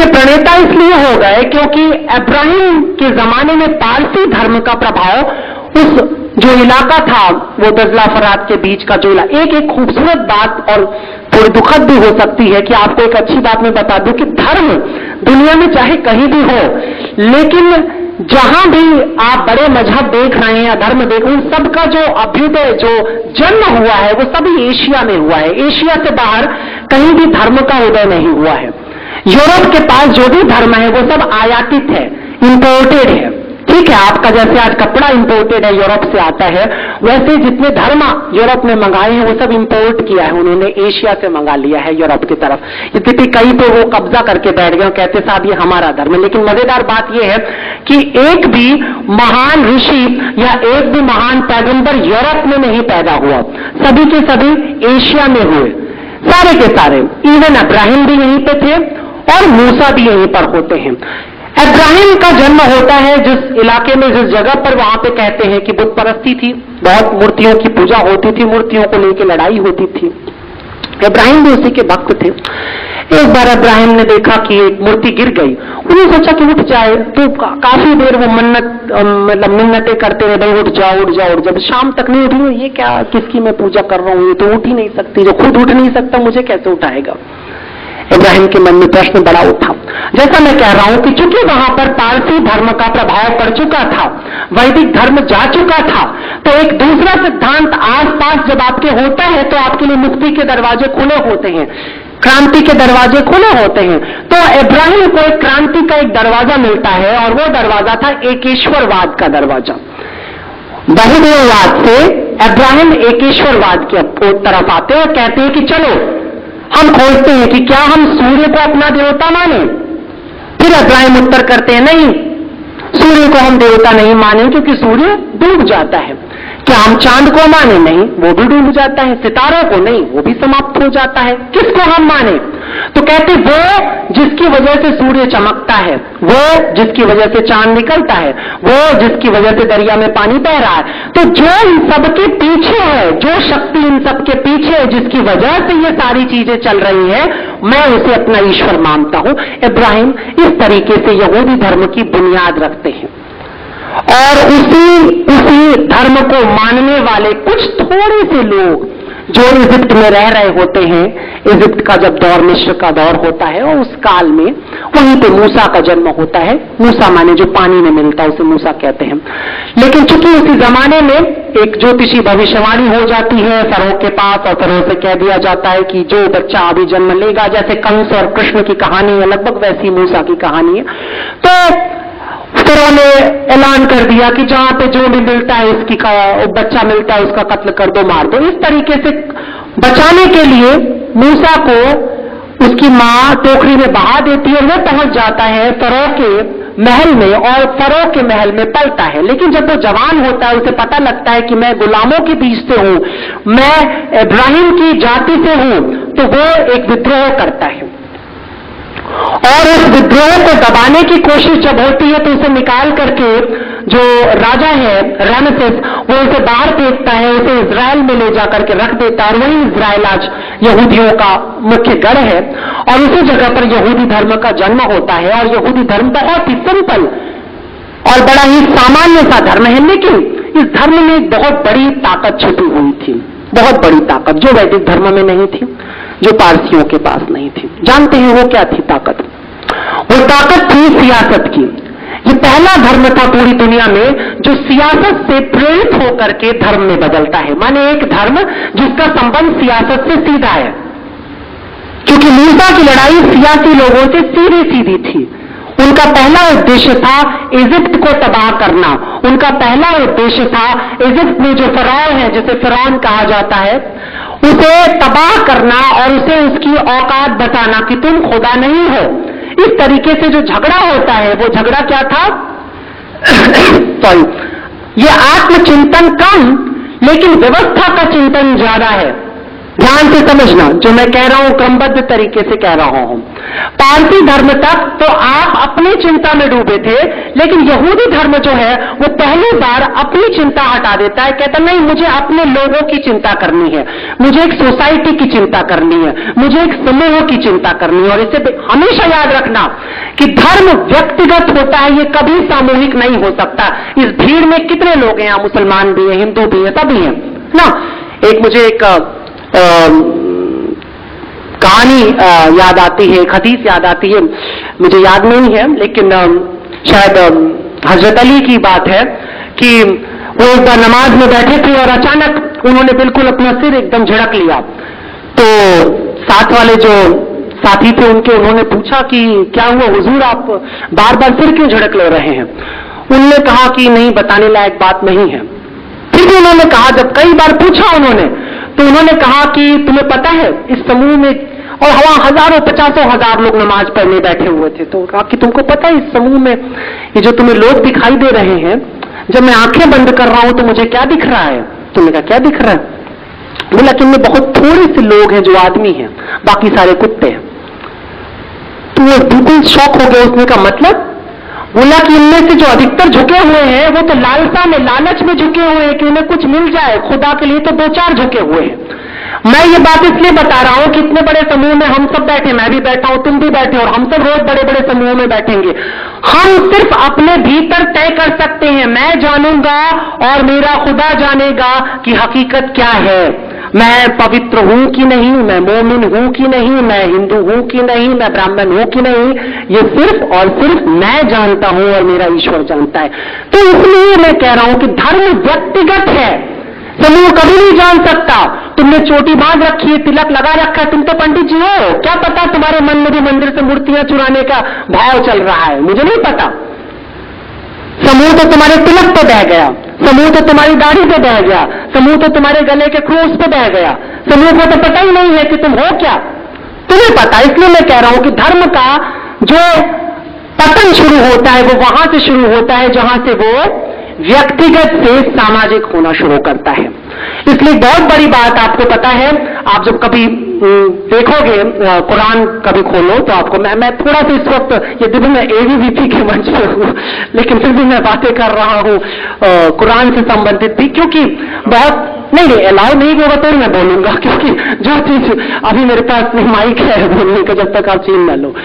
प्रणेता इसलिए हो गए क्योंकि इब्राहिम के जमाने में पारसी धर्म का प्रभाव उस जो इलाका था वो दजला फरात के बीच का जो एक खूबसूरत बात और थोड़ी दुखद भी हो सकती है कि आपको एक अच्छी बात मैं बता दूं कि धर्म दुनिया में चाहे कहीं भी हो, लेकिन जहां भी आप बड़े मजहब देख रहे हैं या धर्म देख रहे हैं, उन सबका जो अभ्युदय जो जन्म हुआ है वो सभी एशिया में हुआ है। एशिया से बाहर कहीं भी धर्म का उदय नहीं हुआ है। यूरोप के पास जो भी धर्म है वो सब आयातित है, इंपोर्टेड है। ठीक है, आपका जैसे आज कपड़ा इंपोर्टेड है, यूरोप से आता है, वैसे जितने धर्म यूरोप में मंगाए हैं वो सब इंपोर्ट किया है उन्होंने, एशिया से मंगा लिया है यूरोप की तरफ। यद्यपि कहीं पे वो कब्जा करके बैठ गए, कहते साहब ये हमारा धर्म है। लेकिन मजेदार बात यह है कि एक भी महान ऋषि या एक भी महान पैगंबर यूरोप में नहीं पैदा हुआ, सभी के सभी एशिया में हुए, सारे के सारे। इवन इब्राहिम भी यहीं पे थे और मूसा भी यहीं पर होते हैं। इब्राहिम का जन्म होता है जिस इलाके में, जिस जगह पर, वहां पे कहते हैं कि बुत परस्ती थी, बहुत मूर्तियों की पूजा होती थी, मूर्तियों को लेकर लड़ाई होती थी। इब्राहिम भी उसी के भक्त थे। एक बार इब्राहिम ने देखा कि एक मूर्ति गिर गई, उन्होंने सोचा कि उठ जाए, तो काफी देर वो मिन्नतें करते रहे, भाई उठ जाओ उठ जाओ। जब शाम तक नहीं उठी, ये क्या, किसकी मैं पूजा कर रहा हूं, ये तो उठ ही नहीं सकती, जो खुद उठ नहीं सकता मुझे कैसे उठाएगा। इब्राहिम के मन में प्रश्न बड़ा उठा। जैसा मैं कह रहा हूं कि चूंकि वहां पर पारसी धर्म का प्रभाव पड़ चुका था, वैदिक धर्म जा चुका था, तो एक दूसरा सिद्धांत आसपास जब आपके होता है तो आपके लिए मुक्ति के दरवाजे खुले होते हैं, क्रांति के दरवाजे खुले होते हैं। तो इब्राहिम को एक क्रांति का एक दरवाजा मिलता है और वो दरवाजा था एकेश्वरवाद का दरवाजा। बहुदेववाद से इब्राहिम एकेश्वरवाद की तरफ आते हैं और कहते हैं कि चलो हम खोजते हैं कि क्या हम सूर्य को अपना देवता माने। फिर इब्राहिम उत्तर करते हैं नहीं, सूर्य को हम देवता नहीं माने क्योंकि सूर्य डूब जाता है। क्या हम चांद को माने? नहीं, वो भी डूब जाता है। सितारों को? नहीं, वो भी समाप्त हो जाता है। किसको हम माने? तो कहते वो जिसकी वजह से सूर्य चमकता है, वो जिसकी वजह से चांद निकलता है, वो जिसकी वजह से दरिया में पानी बह रहा है। तो जो इन सबके पीछे है, जो शक्ति इन सबके पीछे है, जिसकी वजह से ये सारी चीजें चल रही हैं, मैं उसे अपना ईश्वर मानता हूं। इब्राहिम इस तरीके से यहूदी धर्म की बुनियाद रखते हैं और उसी धर्म को मानने वाले कुछ थोड़े से लोग जो इजिप्ट में रह रहे होते हैं, इजिप्ट का जब दौर, मिस्र का दौर होता है, और उस काल में वहीं पे मूसा का जन्म होता है। मूसा माने जो पानी में मिलता है उसे मूसा कहते हैं। लेकिन चूंकि उसी जमाने में एक ज्योतिषी भविष्यवाणी हो जाती है फरो के पास, और फरो से कह दिया जाता है कि जो बच्चा अभी जन्म लेगा, जैसे कंस और कृष्ण की कहानी है, लगभग वैसी मूसा की कहानी है। तो फिर उन्होंने ऐलान कर दिया कि जहां पे जो भी मिलता है, इसकी बच्चा मिलता है, उसका कत्ल कर दो, मार दो। इस तरीके से बचाने के लिए मूसा को उसकी मां टोकरी में बहा देती है, वह पहुंच जाता है फरो के महल में और फरो के महल में पलता है। लेकिन जब वो जवान होता है, उसे पता लगता है कि मैं गुलामों के बीच से हूं, मैं इब्राहिम की जाति से हूं, तो वो एक विद्रोह करता है। और इस विद्रोह को दबाने की कोशिश जब होती है तो उसे निकाल करके जो राजा है रामसेस, वो उसे बाहर फेंकता है, उसे इजराइल में ले जाकर के रख देता है। और वही इजराइल आज यहूदियों का मुख्य गढ़ है और उसी जगह पर यहूदी धर्म का जन्म होता है। और यहूदी धर्म बहुत ही सिंपल और बड़ा ही सामान्य सा धर्म है, लेकिन इस धर्म में एक बहुत बड़ी ताकत छुपी हुई थी, बहुत बड़ी ताकत जो वैदिक धर्म में नहीं थी, जो पारसियों के पास नहीं थी। जानते हैं वो क्या थी ताकत? वो ताकत थी सियासत की। ये पहला धर्म था पूरी दुनिया में जो सियासत से प्रेरित होकर के धर्म में बदलता है। माने एक धर्म जिसका संबंध सियासत से सीधा है, क्योंकि मूसा की लड़ाई सियासी लोगों से सीधी सीधी थी। उनका पहला उद्देश्य था इजिप्ट को तबाह करना। उनका पहला उद्देश्य था इजिप्ट में जो फराउन है, जिसे फिरौन कहा जाता है, उसे तबाह करना और उसे उसकी औकात बताना कि तुम खुदा नहीं हो। इस तरीके से जो झगड़ा होता है, वो झगड़ा क्या था? सॉरी, ये आत्मचिंतन कम लेकिन व्यवस्था का चिंतन ज्यादा है। ध्यान से समझना, जो मैं कह रहा हूं क्रमबद्ध तरीके से कह रहा हूं। पारसी धर्म तक तो आप अपनी चिंता में डूबे थे, लेकिन यहूदी धर्म जो है वो पहली बार अपनी चिंता हटा देता है। कहता नहीं, मुझे अपने लोगों की चिंता करनी है, मुझे एक सोसाइटी की चिंता करनी है, मुझे एक समूह की चिंता करनी है। और इसे हमेशा याद रखना कि धर्म व्यक्तिगत होता है, ये कभी सामूहिक नहीं हो सकता। इस भीड़ में कितने लोग हैं, मुसलमान भी हैं, हिंदू भी हैं, सभी हैं ना। एक मुझे एक कहानी याद आती है, एक हदीस याद आती है, मुझे याद नहीं है, लेकिन शायद हजरत अली की बात है कि वो एक बार नमाज में बैठे थे और अचानक उन्होंने बिल्कुल अपना सिर एकदम झड़क लिया। तो साथ वाले जो साथी थे उनके, उन्होंने पूछा कि क्या हुआ हुजूर, आप बार बार सिर क्यों झड़क ले रहे हैं? उन्होंने कहा कि नहीं, बताने लायक बात नहीं है। फिर भी उन्होंने कहा, जब कई बार पूछा उन्होंने, तो उन्होंने कहा कि तुम्हें पता है इस समूह में, और वहां हजारों 50,000 लोग नमाज पढ़ने बैठे हुए थे, तो कहा कि तुमको पता है इस समूह में ये जो तुम्हें लोग दिखाई दे रहे हैं, जब मैं आंखें बंद कर रहा हूं तो मुझे क्या दिख रहा है? तुमने कहा क्या दिख रहा है? बोला कि इनमें बहुत थोड़े से लोग हैं जो आदमी हैं, बाकी सारे कुत्ते हैं। तो वो बिल्कुल शॉक हो गया। उसने का मतलब? बोला कि इनमें से जो अधिकतर झुके हुए हैं वो तो लालसा में, लालच में झुके हुए हैं कि उन्हें कुछ मिल जाए, खुदा के लिए तो 2-4 झुके हुए हैं। मैं ये बात इसलिए बता रहा हूं कि इतने बड़े समूह में हम सब बैठे, मैं भी बैठा हूं, तुम भी बैठे, और हम सब रोज बड़े बड़े समूह में बैठेंगे। हम सिर्फ अपने भीतर तय कर सकते हैं, मैं जानूंगा और मेरा खुदा जानेगा कि हकीकत क्या है। मैं पवित्र हूं कि नहीं, मैं मोमिन हूं कि नहीं, मैं हिंदू हूं कि नहीं, मैं ब्राह्मण हूं कि नहीं, ये सिर्फ और सिर्फ मैं जानता हूं और मेरा ईश्वर जानता है। तो इसलिए मैं कह रहा हूं कि धर्म व्यक्तिगत है, समूह कभी नहीं जान सकता। तुमने चोटी बांध रखी है, तिलक लगा रखा है, तुम तो पंडित जी हो, क्या पता तुम्हारे मन में भी मंदिर से मूर्तियां चुराने का भाव चल रहा है, मुझे नहीं पता। समूह तो तुम्हारे तिलक पे बह गया, समूह तो तुम्हारी दाढ़ी पे बह गया, समूह तो तुम्हारे गले के क्रूस पे बह गया, समूह को तो पता ही नहीं है कि तुम हो क्या, तुम्हें पता। इसलिए मैं कह रहा हूं कि धर्म का जो पतन शुरू होता है वो वहां से शुरू होता है जहां से वो व्यक्तिगत से सामाजिक होना शुरू करता है। इसलिए बहुत बड़ी बात आपको पता है, आप जब कभी देखोगे कुरान कभी खोलो तो आपको, मैं थोड़ा सा इस वक्त, यदि भी मैं एबीवीपी के मंच पर हूं, लेकिन फिर भी मैं बातें कर रहा हूं कुरान से संबंधित भी, क्योंकि बहुत नहीं अलाउ नहीं होगा तो मैं बोलूंगा, क्योंकि जो चीज अभी मेरे पास माइक है बोलने का, जब तक आप छीन न लो।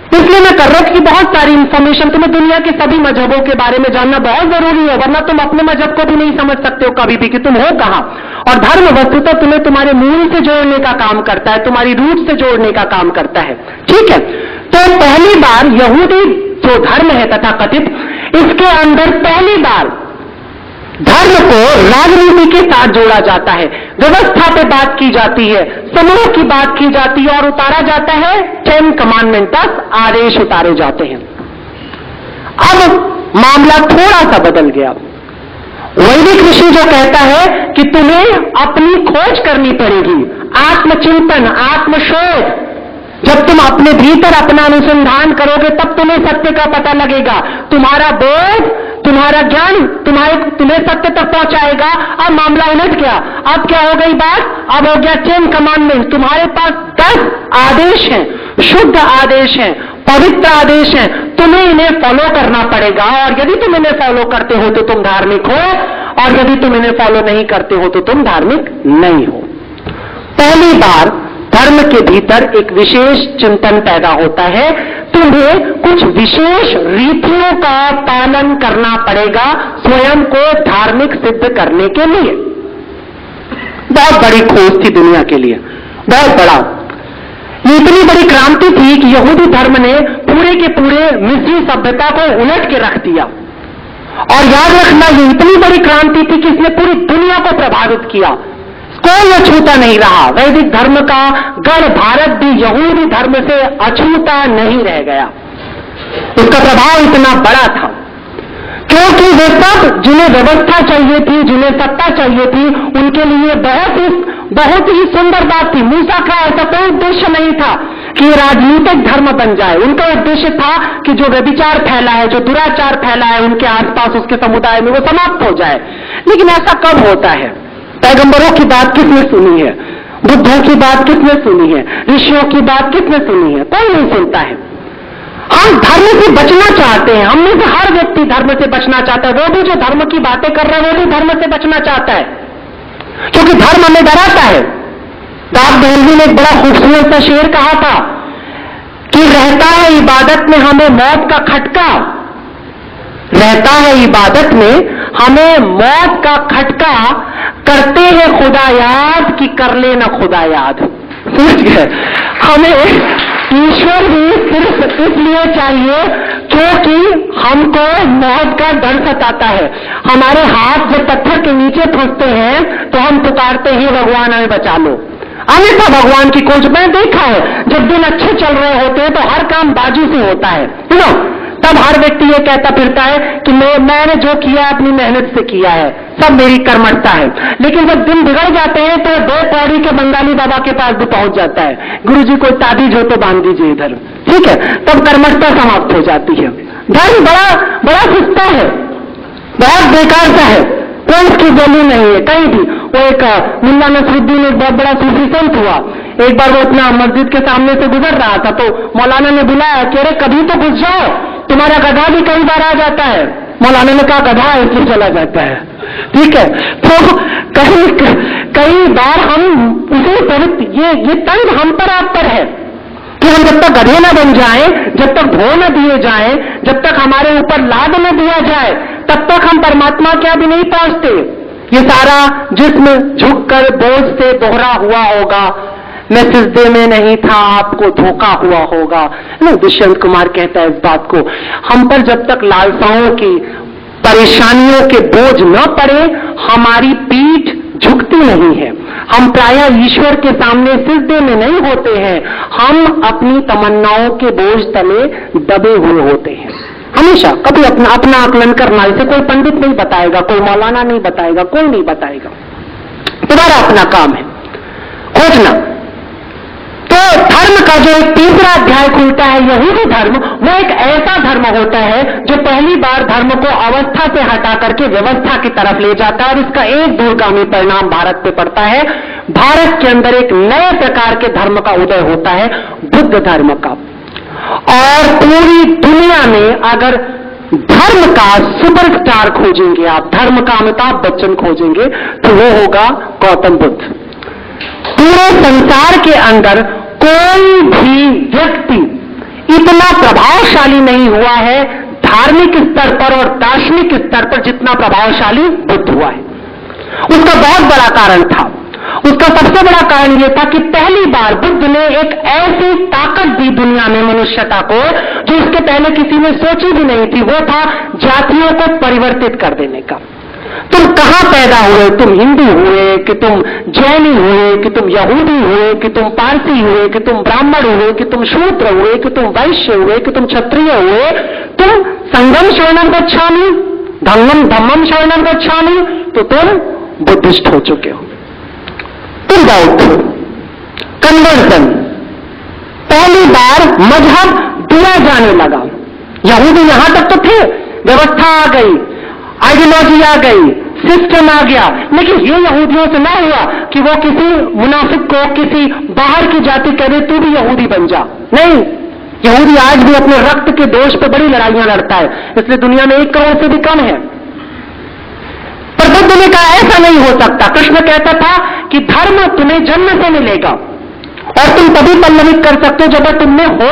इसलिए मैं कर रहा हूं कि बहुत सारी इंफॉर्मेशन तुम्हें दुनिया के सभी मजहबों के बारे में जानना बहुत जरूरी है, वरना तुम अपने मजहब को भी नहीं समझ सकते हो कभी भी कि तुम हो कहां। और धर्म वस्तुतः तुम्हें तुम्हारे मूल से जोड़ने का काम करता है, तुम्हारी रूट से जोड़ने का काम करता है। ठीक है, तो पहली बार यहूदी जो धर्म है तथा कथित, इसके अंदर पहली बार धर्म को राजनीति के साथ जोड़ा जाता है, व्यवस्था पे बात की जाती है, समूह की बात की जाती है और उतारा जाता है 10 कमांडमेंट, 10 आदेश उतारे जाते हैं। अब मामला थोड़ा सा बदल गया। वैदिक ऋषि जो कहता है कि तुम्हें अपनी खोज करनी पड़ेगी, आत्मचिंतन, आत्मशोध, जब तुम अपने भीतर अपना अनुसंधान करोगे तब तुम्हें सत्य का पता लगेगा, तुम्हारा बोध, तुम्हारा ज्ञान तुम्हें सत्य तक पहुंचाएगा। अब मामला उलट गया, अब क्या हो गई बात, अब हो गया 10 कमांडमेंट। तुम्हारे पास 10 आदेश हैं, शुद्ध आदेश हैं, पवित्र आदेश हैं, तुम्हें इन्हें फॉलो करना पड़ेगा। और यदि तुम इन्हें फॉलो करते हो तो तुम धार्मिक हो, और यदि तुम इन्हें फॉलो नहीं करते हो तो तुम धार्मिक नहीं हो। पहली बार धर्म के भीतर एक विशेष चिंतन पैदा होता है, तुम्हें कुछ विशेष रीतियों का पालन करना पड़ेगा स्वयं को धार्मिक सिद्ध करने के लिए। बहुत बड़ी खोज थी दुनिया के लिए, बहुत बड़ा, ये इतनी बड़ी क्रांति थी कि यहूदी धर्म ने पूरे के पूरे मिस्री सभ्यता को उलट के रख दिया। और याद रखना, ये इतनी बड़ी क्रांति थी कि इसने पूरी दुनिया को प्रभावित किया, कोई अछूता नहीं रहा। वैदिक धर्म का गढ़ भारत भी यहूदी धर्म से अछूता नहीं रह गया, उसका प्रभाव इतना बड़ा था, क्योंकि वे सब जिन्हें व्यवस्था चाहिए थी, जिन्हें सत्ता चाहिए थी, उनके लिए बहुत ही सुंदर बात थी। मूसा का ऐसा कोई उद्देश्य नहीं था कि राजनीतिक धर्म बन जाए, उनका उद्देश्य था कि जो व्यभिचार फैला है, जो दुराचार फैला है उनके आसपास, उसके समुदाय में, वो समाप्त हो जाए। लेकिन ऐसा कब होता है? पैगंबरों की बात किसने सुनी है? बुद्धों की बात किसने सुनी है? ऋषियों की बात किसने सुनी है? कोई नहीं सुनता है। हम धर्म से बचना चाहते हैं, हम में से हर व्यक्ति धर्म से बचना चाहता है। वो भी जो धर्म की बातें कर रहा है वो भी धर्म से बचना चाहता है, क्योंकि धर्म हमें डराता है। दाऊद देहलवी ने एक बड़ा खूबसूरत सा शेर कहा था कि रहता है इबादत में हमें मौत का खटका, रहता है इबादत में हमें मौत का खटका, करते हैं खुदा याद कि कर लेना खुदा याद। समझ गए? हमें ईश्वर भी सिर्फ इसलिए चाहिए क्योंकि हमको मौत का डर सताता है। हमारे हाथ जब पत्थर के नीचे फंसते हैं तो हम पुकारते हैं भगवान हमें बचा लो। अन्यथा भगवान की खोज में देखा है, जब दिन अच्छे चल रहे होते हैं तो हर काम बाजू से होता है, तब हर व्यक्ति ये कहता फिरता है कि मैंने जो किया अपनी मेहनत से किया है, सब मेरी कर्मठता है। लेकिन जब दिन बिगड़ जाते हैं तो 2 पौड़ी के बंगाली बाबा के पास भी पहुंच जाता है, गुरुजी को ताबीज हो तो बांध दीजिए इधर, ठीक है, तब कर्मठता समाप्त हो जाती है। धर्म बड़ा सस्ता है, बहुत बेकार सा है, कोई इसकी वैल्यू नहीं है कहीं भी। वो एक मुल्ला नसरुद्दीन एक बहुत बड़ा सूफी संत हुआ, एक बार वो अपना मस्जिद के सामने से गुजर रहा था तो मौलाना ने बुलाया कि अरे कभी तो घुस जाओ, तुम्हारा गधा भी कई बार आ जाता है। मौलाना ने कहा गधा है इसलिए चला जाता है, ठीक है। तो कई बार हम उसे ये तंग हम पर आप पर है कि हम जब तक गधे न बन जाएं, जब तक धो न दिए जाएं, जब तक हमारे ऊपर लाद न दिया जाए, तब तक हम परमात्मा के आगे नहीं पहुंचते। ये सारा जिस्म झुककर बोझ से दोहरा हुआ होगा, मैं सिजदे में नहीं था आपको धोखा हुआ होगा। दुष्यंत कुमार कहता है इस बात को, हम पर जब तक लालसाओं की परेशानियों के बोझ न पड़े हमारी पीठ झुकती नहीं है। हम प्रायः ईश्वर के सामने सिजदे में नहीं होते हैं, हम अपनी तमन्नाओं के बोझ तले दबे हुए होते हैं हमेशा। कभी अपना आकलन करना इसे कोई पंडित नहीं बताएगा, कोई मौलाना नहीं बताएगा, कोई नहीं बताएगा, तुम्हारा अपना काम है खोजना। तो धर्म का जो एक तीसरा अध्याय खुलता है यहूदी धर्म, वो एक ऐसा धर्म होता है जो पहली बार धर्म को अवस्था से हटा करके व्यवस्था की तरफ ले जाता है, और इसका एक दूरगामी परिणाम भारत पे पड़ता है। भारत के अंदर एक नए प्रकार के धर्म का उदय होता है, बुद्ध धर्म का। और पूरी दुनिया में अगर धर्म का सुपरस्टार खोजेंगे आप, धर्म का अमिताभ बच्चन खोजेंगे, तो वो होगा गौतम बुद्ध। पूरे संसार के अंदर कोई भी व्यक्ति इतना प्रभावशाली नहीं हुआ है धार्मिक स्तर पर और दार्शनिक स्तर पर जितना प्रभावशाली बुद्ध हुआ है। उसका बहुत बड़ा कारण था, उसका सबसे बड़ा कारण यह था कि पहली बार बुद्ध ने एक ऐसी ताकत दी दुनिया में मनुष्यता को जो इसके पहले किसी ने सोची भी नहीं थी, वो था जातियों को परिवर्तित कर देने का। तुम कहां पैदा हुए, तुम हिंदू हुए कि तुम जैनी हुए कि तुम यहूदी हुए कि तुम पारसी हुए कि तुम ब्राह्मण हुए कि तुम शूद्र हुए कि तुम वैश्य हुए कि तुम क्षत्रिय हुए, तुम संगम शरणम गच्छामि धम्मम शरणम गच्छामि, तो तुम बुद्धिस्ट हो चुके हो, तुम बौद्ध हो। कन्वर्जन, पहली बार मजहब दिया जाने लगा। यहूदी यहां तक तो थे, व्यवस्था आ गई, आइडियोलॉजी आ गई, सिस्टम आ गया, लेकिन ये यहूदियों से ना हुआ कि वो किसी मुनाफिक को किसी बाहर की जाति कह दे तू भी यहूदी बन जा। नहीं, यहूदी आज भी अपने रक्त के दोष पे बड़ी लड़ाइयां लड़ता है, इसलिए दुनिया में 1 करोड़ से भी कम है। पर बुद्ध ने कहा ऐसा नहीं हो सकता। कृष्ण कहता था कि धर्म तुम्हें जन्म से मिलेगा और तुम तभी पल्लवित कर सकते हो जब तुम में हो।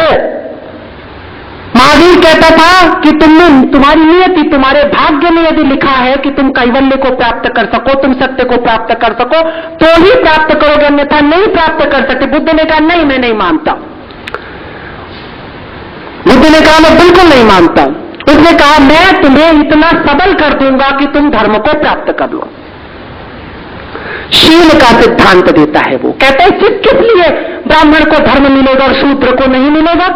महावीर कहता था कि तुम्हारी नियति, तुम्हारे भाग्य में यदि लिखा है कि तुम कैवल्य को प्राप्त कर सको, तुम सत्य को प्राप्त कर सको, तो ही प्राप्त करोगे, अन्यथा नहीं प्राप्त कर सकते। बुद्ध ने कहा नहीं, मैं नहीं मानता। बुद्ध ने कहा मैं बिल्कुल नहीं मानता। उसने कहा मैं तुम्हें इतना सबल कर दूंगा कि तुम धर्म को प्राप्त कर लो। शील का सिद्धांत देता है वो, कहता है किस लिए ब्राह्मण को धर्म मिलेगा और शूद्र को नहीं मिलेगा?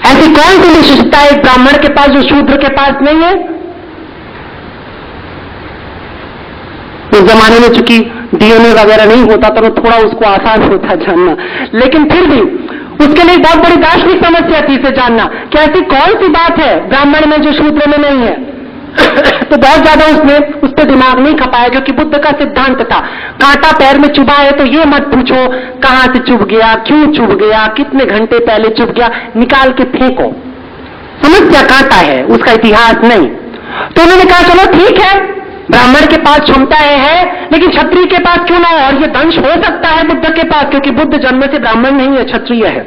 ऐसी कौन सी विशिष्टता है ब्राह्मण के पास जो शूद्र के पास नहीं है? उस जमाने में चूंकि डीएनए वगैरह नहीं होता था तो थोड़ा उसको आसान होता जानना, लेकिन फिर भी उसके लिए बहुत बड़ी दार्शनिक समस्या थी इसे जानना कि ऐसी कौन सी बात है ब्राह्मण में जो शूद्र में नहीं है। तो बहुत ज्यादा उसने उस पर दिमाग नहीं खपाया, क्योंकि बुद्ध का सिद्धांत था कांटा पैर में चुभा है तो ये मत पूछो कहां से चुभ गया, क्यों चुभ गया, कितने घंटे पहले चुभ गया, निकाल के फेंको। समस्या कांटा है, उसका इतिहास नहीं। तो उन्होंने कहा चलो ठीक है, ब्राह्मण के पास क्षमताएं है, लेकिन क्षत्रिय के पास क्यों ना हो, और ये दंश हो सकता है बुद्ध के पास, क्योंकि बुद्ध जन्म से ब्राह्मण नहीं है, क्षत्रिय है।